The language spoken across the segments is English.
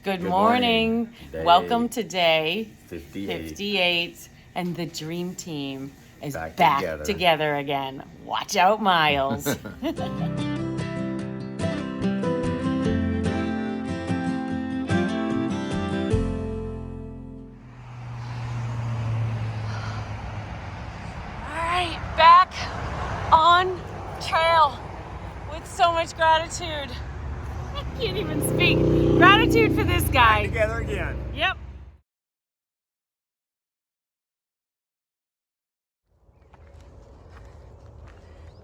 Good morning. Welcome to day 58. And the dream team is Back back together again. Watch out, Miles. All right, back on trail with so much gratitude. I can't even speak. Gratitude for this guy. Back together again. Yep.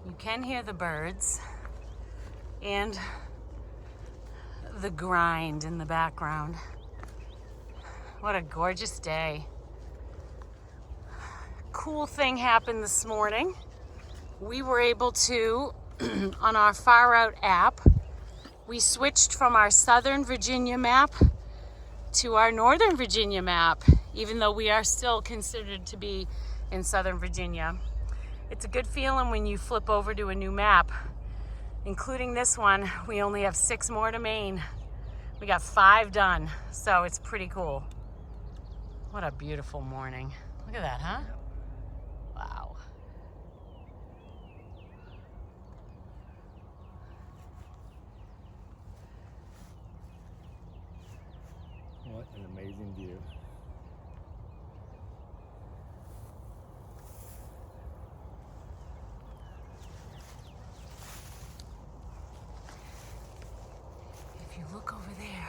You can hear the birds and the grind in the background. What a gorgeous day. Cool thing happened this morning. We were able to, on our Far Out app, we switched from our Southern Virginia map to our Northern Virginia map, even though we are still considered to be in Southern Virginia. It's a good feeling when you flip over to a new map, including this one. We only have 6 more to Maine. We got 5 done, so it's pretty cool. What a beautiful morning. Look at that, huh? Wow. What an amazing view. If you look over there,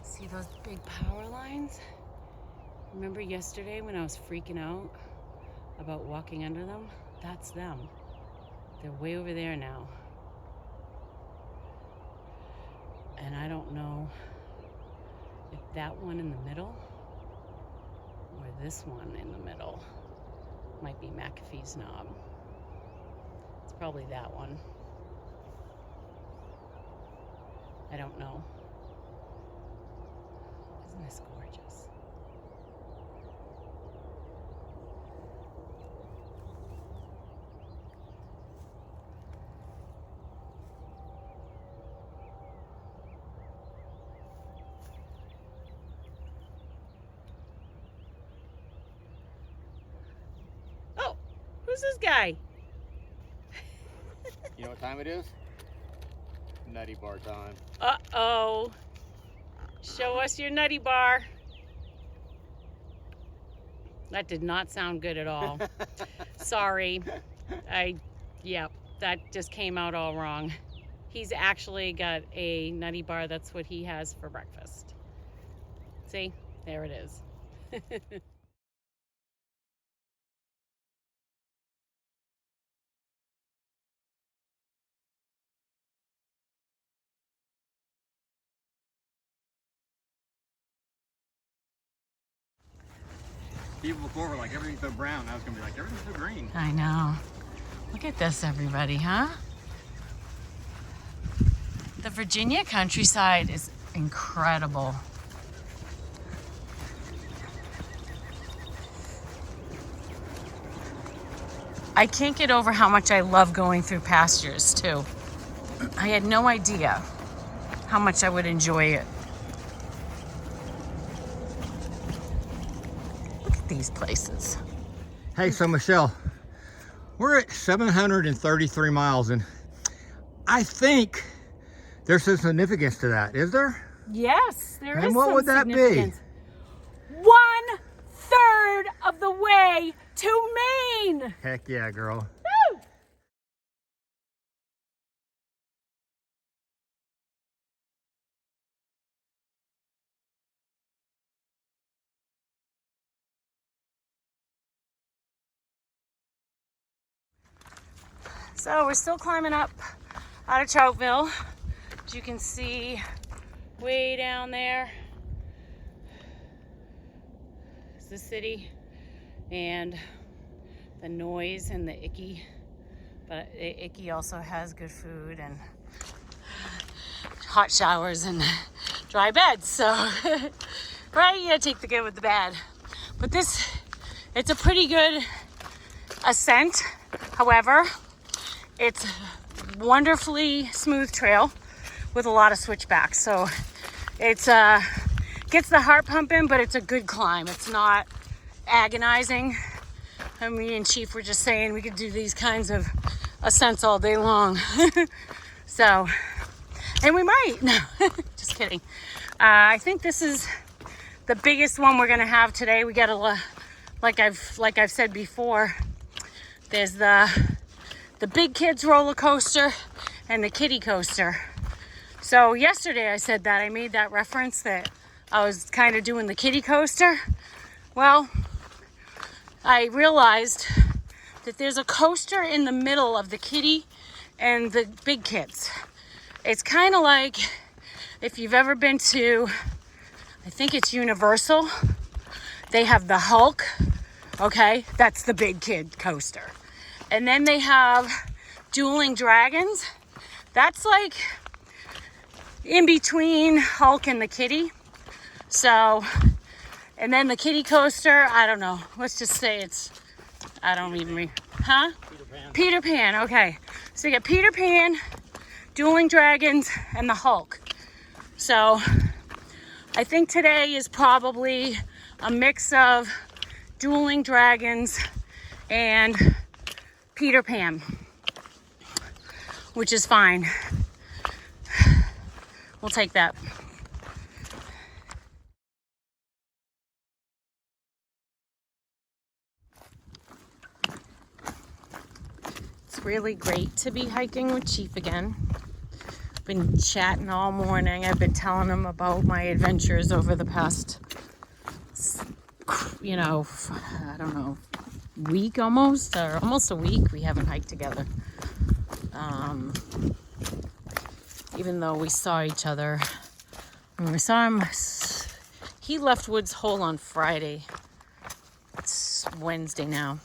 see those big power lines? Remember yesterday when I was freaking out about walking under them? That's them. They're way over there now. And I don't know if that one in the middle or this one in the middle might be McAfee's Knob. It's probably that one. I don't know. Isn't this gorgeous? Oh, who's this guy? You know what time it is? Nutty bar time. Uh-oh. Show us your nutty bar. That did not sound good at all. Sorry. Yeah, that just came out all wrong. He's actually got a nutty bar. That's what he has for breakfast. See? There it is. People before were like, everything's so brown. Now it's going to be like, everything's so green. I know. Look at this, everybody, huh? The Virginia countryside is incredible. I can't get over how much I love going through pastures, too. I had no idea how much I would enjoy it. Look at these places. Hey, so Michelle, we're at 733 miles, and I think there's some significance to that. Is there? Yes, there is. And what would that be? 1/3 of the way to Maine. Heck yeah, girl. Woo! So we're still climbing up out of Troutville. As you can see way down there is the city and the noise and the icky. But icky also has good food and hot showers and dry beds. So, right, you gotta take the good with the bad. But it's a pretty good ascent. However, it's wonderfully smooth trail with a lot of switchbacks. So It's gets the heart pumping, but it's a good climb. It's not agonizing. And me and Chief were just saying we could do these kinds of ascents all day long. So, and we might. No, just kidding. I think this is the biggest one we're gonna have today. We got a, like I've said before, there's the big kids roller coaster and the kiddie coaster. So yesterday I said that, I made that reference that I was kind of doing the kiddie coaster. Well, I realized that there's a coaster in the middle of the kiddie and the big kids. It's kind of like if you've ever been to, I think it's Universal, they have the Hulk, okay? That's the big kid coaster. And then they have Dueling Dragons. That's like in between Hulk and the kiddie. So, and then the kiddie coaster, I don't know. Let's just say it's, I don't even, huh? Peter Pan. Peter Pan, okay. So you got Peter Pan, Dueling Dragons, and the Hulk. So I think today is probably a mix of Dueling Dragons and Peter Pan, which is fine. We'll take that. It's really great to be hiking with Chief again. Been chatting all morning. I've been telling him about my adventures over the past, you know, I don't know, week almost, or almost a week we haven't hiked together. Even though we saw each other, when we saw him, he left Woods Hole on Friday. It's Wednesday now.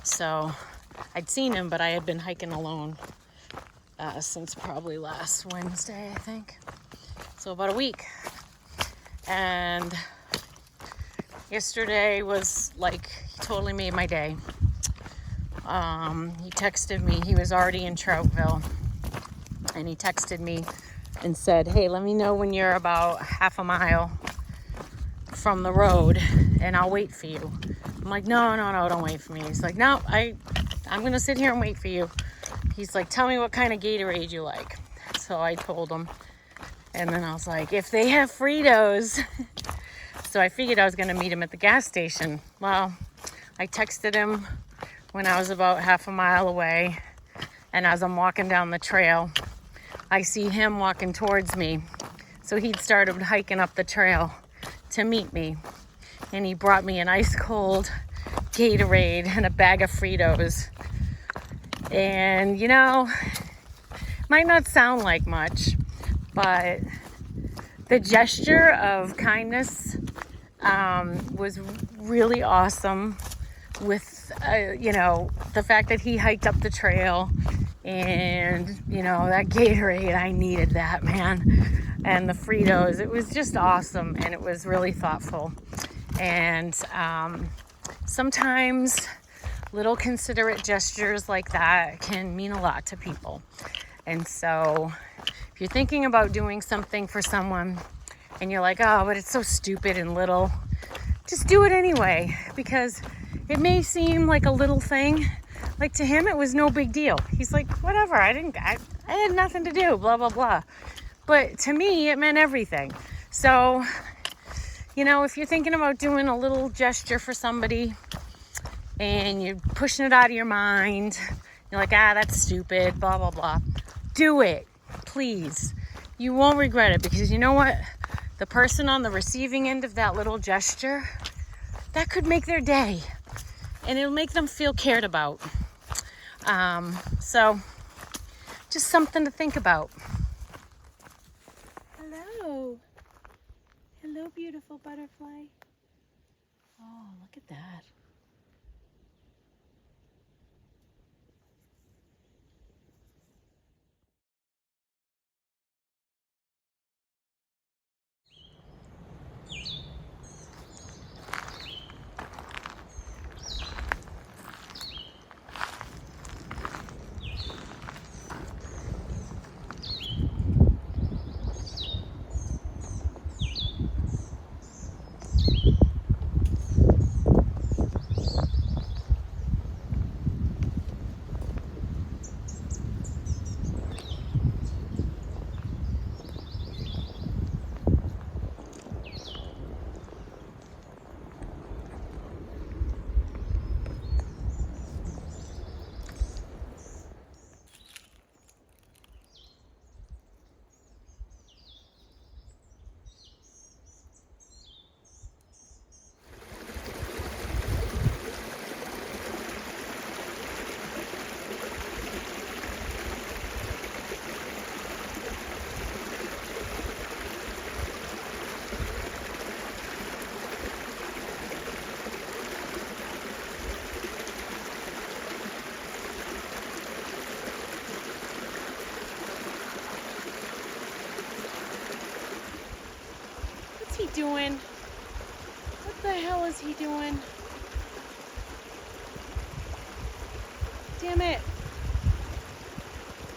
So I'd seen him, but I had been hiking alone since probably last Wednesday, I think. So about a week. And yesterday was like, he totally made my day. He texted me, he was already in Troutville, and he texted me and said, hey, let me know when you're about half a mile from the road and I'll wait for you. I'm like, no, don't wait for me. He's like, no, I'm gonna sit here and wait for you. He's like, tell me what kind of Gatorade you like. So I told him, and then I was like, if they have Fritos. So I figured I was gonna meet him at the gas station. Well, I texted him when I was about half a mile away, and as I'm walking down the trail, I see him walking towards me. So he'd started hiking up the trail to meet me, and he brought me an ice cold Gatorade and a bag of Fritos. And you know, might not sound like much, but the gesture of kindness was really awesome. With you know, the fact that he hiked up the trail, and you know, that Gatorade, I needed that, man. And the Fritos, it was just awesome, and it was really thoughtful. And sometimes little considerate gestures like that can mean a lot to people. And so if you're thinking about doing something for someone and you're like, oh, but it's so stupid and little, just do it anyway, because it may seem like a little thing. Like to him, it was no big deal. He's like, whatever, I had nothing to do, blah, blah, blah. But to me, it meant everything. So, you know, if you're thinking about doing a little gesture for somebody and you're pushing it out of your mind, you're like, that's stupid, blah, blah, blah. Do it, please. You won't regret it, because you know what? The person on the receiving end of that little gesture, that could make their day. And it'll make them feel cared about. So, just something to think about. Hello. Hello, beautiful butterfly. Oh, look at that. What's he doing? What the hell is he doing? Damn it.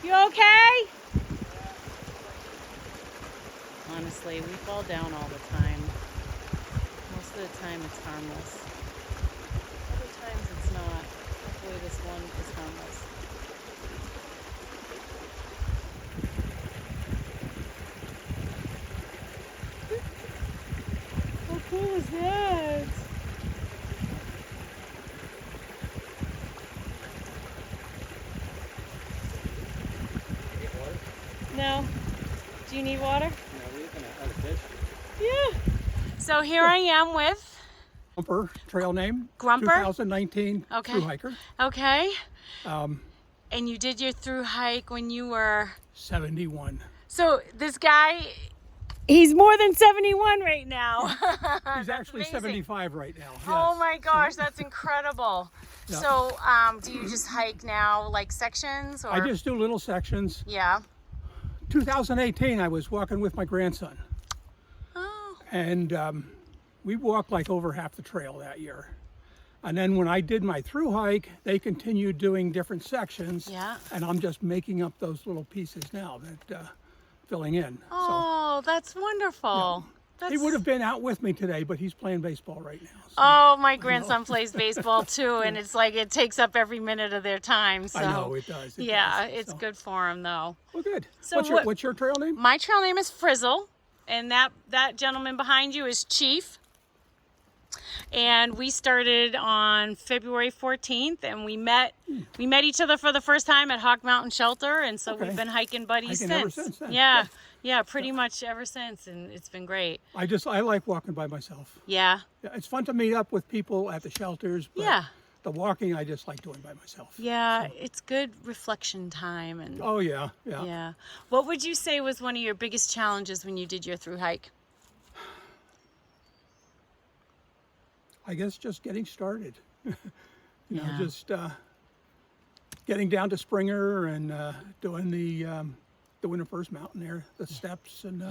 You okay? Honestly, we fall down all the time. Most of the time it's harmless. Other times it's not. Hopefully this one is harmless. How cool is that? No. Do you need water? No, we're looking at other fish. Yeah. So here I am with Grumper trail name. Grumper? 2019 Okay. through hiker. Okay. And you did your through hike when you were 71. So this guy, he's more than 71 right now. He's actually amazing. 75 right now. Oh yes. my gosh, that's incredible. Yeah. So do you just hike now like sections or? I just do little sections. Yeah. 2018, I was walking with my grandson, Oh. and we walked like over half the trail that year. And then when I did my through hike, they continued doing different sections. Yeah. And I'm just making up those little pieces now that filling in. Oh, that's wonderful. So he would have been out with me today, but he's playing baseball right now. So. Oh, my grandson plays baseball too, and it's like it takes up every minute of their time. So I know it does. It yeah, does. it's So- good for him though. Well, good. So What's your trail name? My trail name is Frizzle, and that gentleman behind you is Chief. And we started on February 14th, and we met each other for the first time at Hawk Mountain Shelter, and so Okay. we've been hiking buddies Hiking ever since then. Yeah, Good. yeah, pretty much ever since, and it's been great. I like walking by myself. Yeah, Yeah, it's fun to meet up with people at the shelters. But yeah, the walking I just like doing by myself. yeah. It's good reflection time, and Oh yeah, yeah. yeah. What would you say was one of your biggest challenges when you did your through hike? I guess just getting started. Yeah. Just getting down to Springer and doing the Winter First Mountain there, the steps, and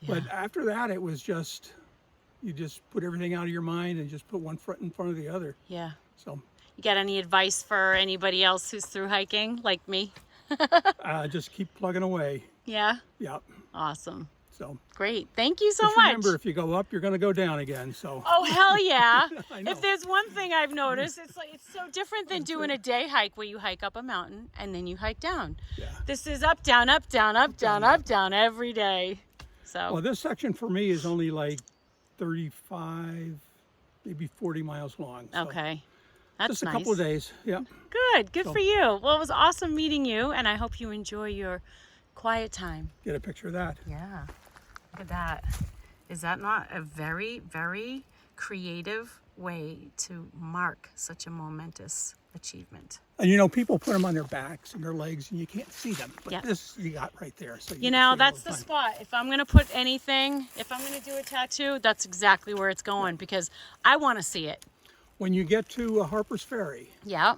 but after that it was just you just put everything out of your mind and just put one foot in front of the other. Yeah. So You got any advice for anybody else who's through hiking like me? just keep plugging away. Yeah. Yeah. Awesome. So Great. Thank you so just much. remember, if you go up, you're going to go down again. So Oh hell yeah! I know. If there's one thing I've noticed, it's like it's so different than doing a day hike where you hike up a mountain and then you hike down. yeah. This is up, down, up, down, up, down, up, down every day. So Well, this section for me is only like 35, maybe 40 miles long. So okay, that's just a nice. couple of days. Yeah. Good for you. Well, it was awesome meeting you, and I hope you enjoy your quiet time. Get a picture of that. Yeah, look at that. Is that not a very, very creative way to mark such a momentous achievement? And people put them on their backs and their legs, and you can't see them. But Yep. this you got right there. So You can know, see it that's all the time. spot. If I'm going to put anything, if I'm going to do a tattoo, that's exactly where it's going because I want to see it. When you get to Harper's Ferry, Yeah.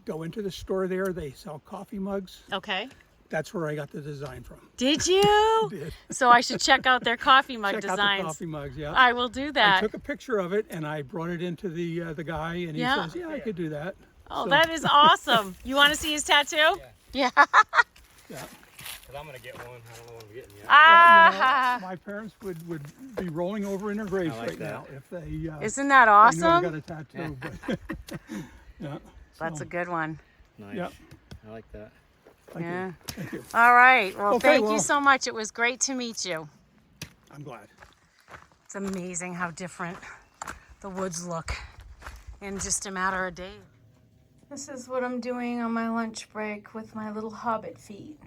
go into the store there. They sell coffee mugs. Okay. That's where I got the design from. Did you? Did. So I should check out their coffee mug Check out designs. the coffee mugs. Yeah. I will do I that. took a picture of it and I brought it into the guy, and he Yeah. says, "Yeah, I could do that." Oh, So, that is awesome. You want to see his tattoo? Yeah. yeah. Because I'm going to get one. I don't know what I'm getting yet. Ah. My parents would be rolling over in their graves I like right that. now if they. Isn't that I knew I awesome? got a tattoo, but yeah. That's a good one. Nice. Yeah. I like that. Thank Yeah. you. Thank you. All right. Well, Okay, thank you well- so much. It was great to meet you. I'm glad. It's amazing how different the woods look in just a matter of days. This is what I'm doing on my lunch break with my little hobbit feet.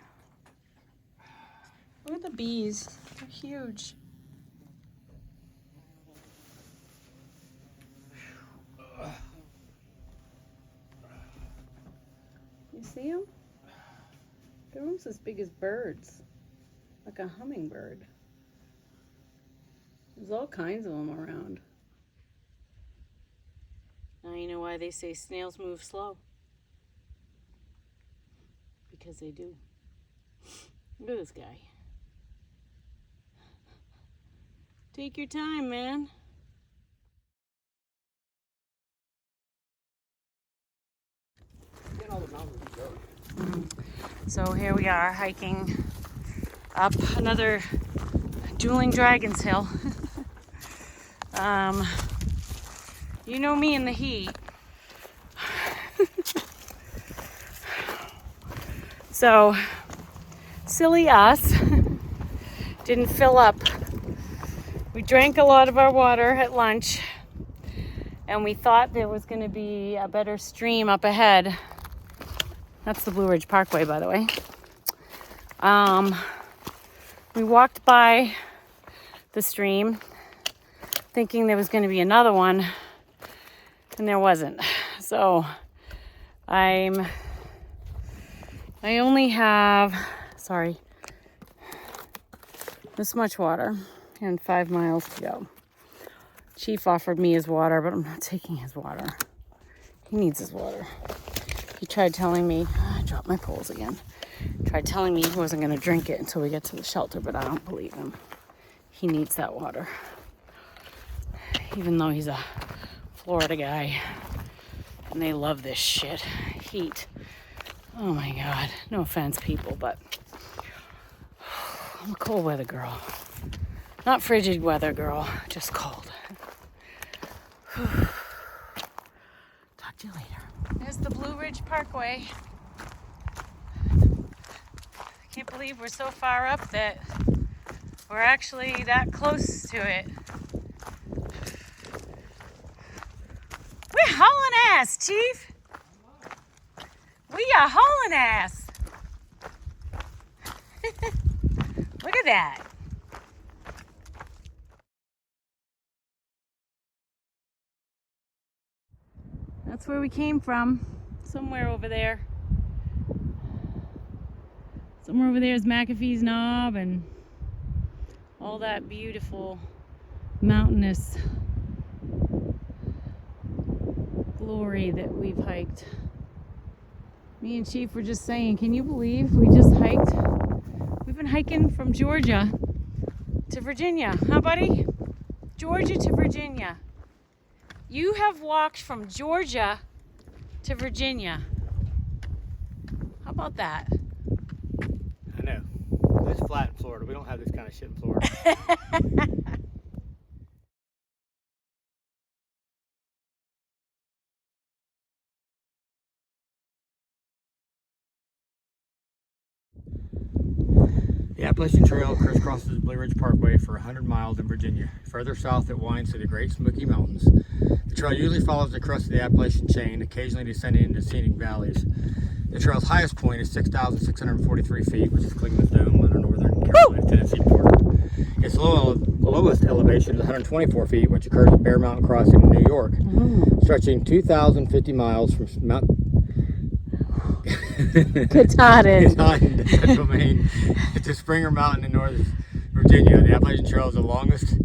Look at the bees. They're huge. You see them? They're almost as big as birds, like a hummingbird. There's all kinds of them around. Now you know why they say snails move slow. Because they do. Look at this guy. Take your time, man. So here we are hiking up another Dueling Dragons hill. You know me in the heat. So, silly us, didn't fill up. We drank a lot of our water at lunch, and we thought there was going to be a better stream up ahead. That's the Blue Ridge Parkway, by the way. We walked by the stream thinking there was going to be another one, and there wasn't. So I only have, this much water and 5 miles to go. Chief offered me his water, but I'm not taking his water. He needs his water. He tried telling me, I dropped my poles again. Tried telling me he wasn't going to drink it until we get to the shelter, but I don't believe him. He needs that water. Even though he's a Florida guy. And they love this shit. Heat. Oh my God. No offense, people, but I'm a cold weather girl. Not frigid weather girl, just cold. Talk to you later. There's the Blue Ridge Parkway. I can't believe we're so far up that we're actually that close to it. We're hauling ass, Chief. We are hauling ass. Look at that. That's where we came from. Somewhere over there. Somewhere over there is McAfee's Knob and all that beautiful mountainous glory that we've hiked. Me and Chief were just saying, can you believe we just hiked? We've been hiking from Georgia to Virginia, huh, buddy? Georgia to Virginia. You have walked from Georgia to Virginia. How about that? I know. It's flat in Florida. We don't have this kind of shit in Florida. The Appalachian Trail crisscrosses the Blue Ridge Parkway for 100 miles in Virginia. Further south, it winds to the Great Smoky Mountains. The trail usually follows the crest of the Appalachian chain, occasionally descending into scenic valleys. The trail's highest point is 6,643 feet, which is Clingman's Dome on the northern Carolina, Tennessee border. Its lowest elevation is 124 feet, which occurs at Bear Mountain Crossing in New York, stretching 2,050 miles from Mount Katahdin, Maine to Springer Mountain in northern Virginia. The Appalachian Trail is the longest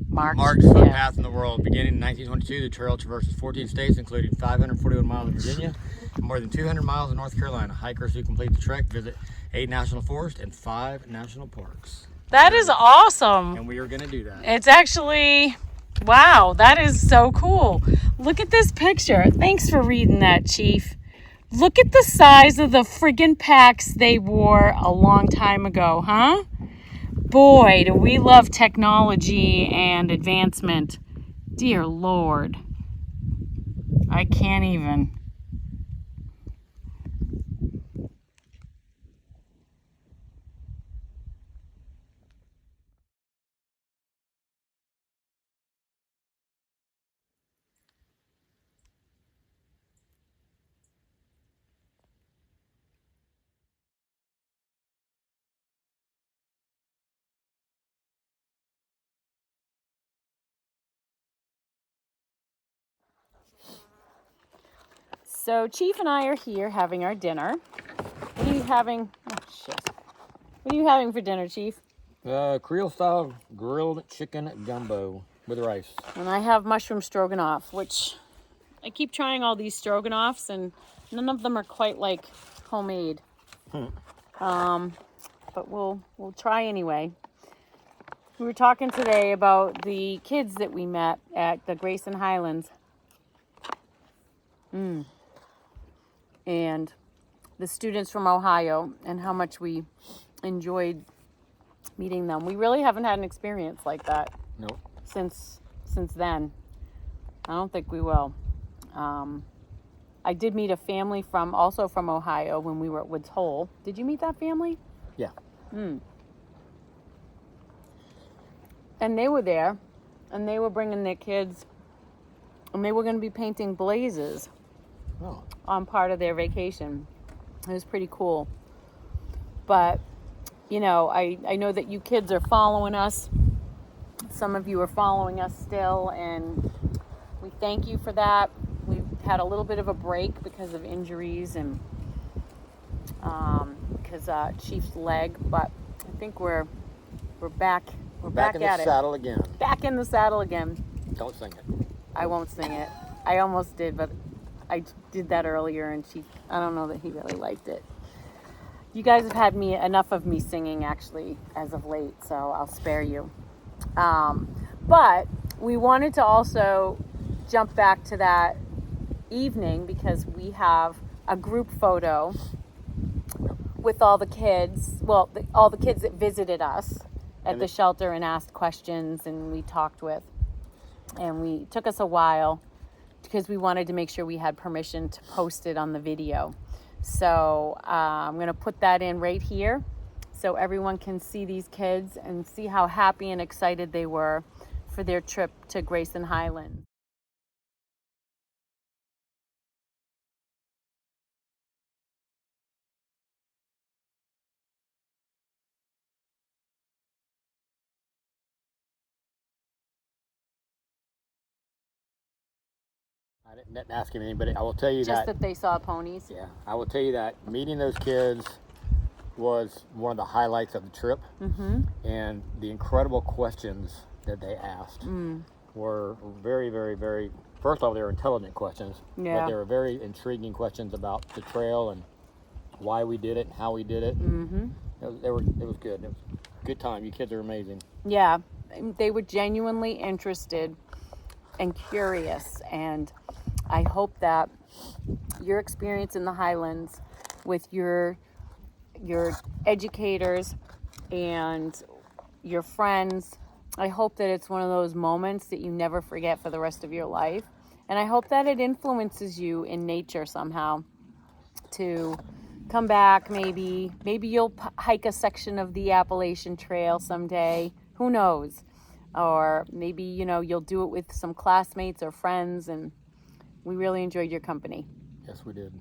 marked footpath in the world. Beginning in 1922, the trail traverses 14 states, including 541 miles in Virginia and more than 200 miles in North Carolina. Hikers who complete the trek visit 8 national forests and 5 national parks. that is awesome. And we are going to do that. It's actually, wow, that is so cool. Look at this picture. Thanks for reading that, Chief. Look at the size of the friggin' packs they wore a long time ago, huh? Boy, do we love technology and advancement. Dear Lord. I can't even. So Chief and I are here having our dinner. What are you having? Oh, shit. What are you having for dinner, Chief? Creole style grilled chicken gumbo with rice. And I have mushroom stroganoff, which I keep trying all these stroganoffs and none of them are quite like homemade. But we'll try anyway. We were talking today about the kids that we met at the Grayson Highlands. And the students from Ohio, and how much we enjoyed meeting them. We really haven't had an experience like that. Nope. Since then. I don't think we will. I did meet a family also from Ohio when we were at Woods Hole. Did you meet that family? Yeah. And they were there, and they were bringing their kids, and they were going to be painting blazes on part of their vacation. It was pretty cool. But, you know, I know that you kids are following us. Some of you are following us still, and we thank you for that. We've had a little bit of a break because of injuries and because Chief's leg, but I think we're back. We're back in at the it. saddle again. Back in the saddle again. Don't sing it. I won't sing it. I almost did, but I did that earlier, and I don't know that he really liked it. You guys have had enough of me singing, actually, as of late, so I'll spare you. But we wanted to also jump back to that evening because we have a group photo with all the kids, all the kids that visited us at the shelter and asked questions, and we talked with. And it took us a while because we wanted to make sure we had permission to post it on the video. So I'm going to put that in right here so everyone can see these kids and see how happy and excited they were for their trip to Grayson Highlands. I didn't ask him anything, but I will tell you Just that they saw ponies. Yeah, I will tell you that meeting those kids was one of the highlights of the trip, and the incredible questions that they asked were very, very, very. First of all, they were intelligent questions, but they were very intriguing questions about the trail and why we did it and how we did it. It was good. It was a good time. You kids are amazing. Yeah, they were genuinely interested and curious, and I hope that your experience in the Highlands with your educators and your friends, I hope that it's one of those moments that you never forget for the rest of your life. And I hope that it influences you in nature somehow to come back. Maybe you'll hike a section of the Appalachian Trail someday. Who knows? Or maybe, you'll do it with some classmates or friends, and we really enjoyed your company. Yes, we did.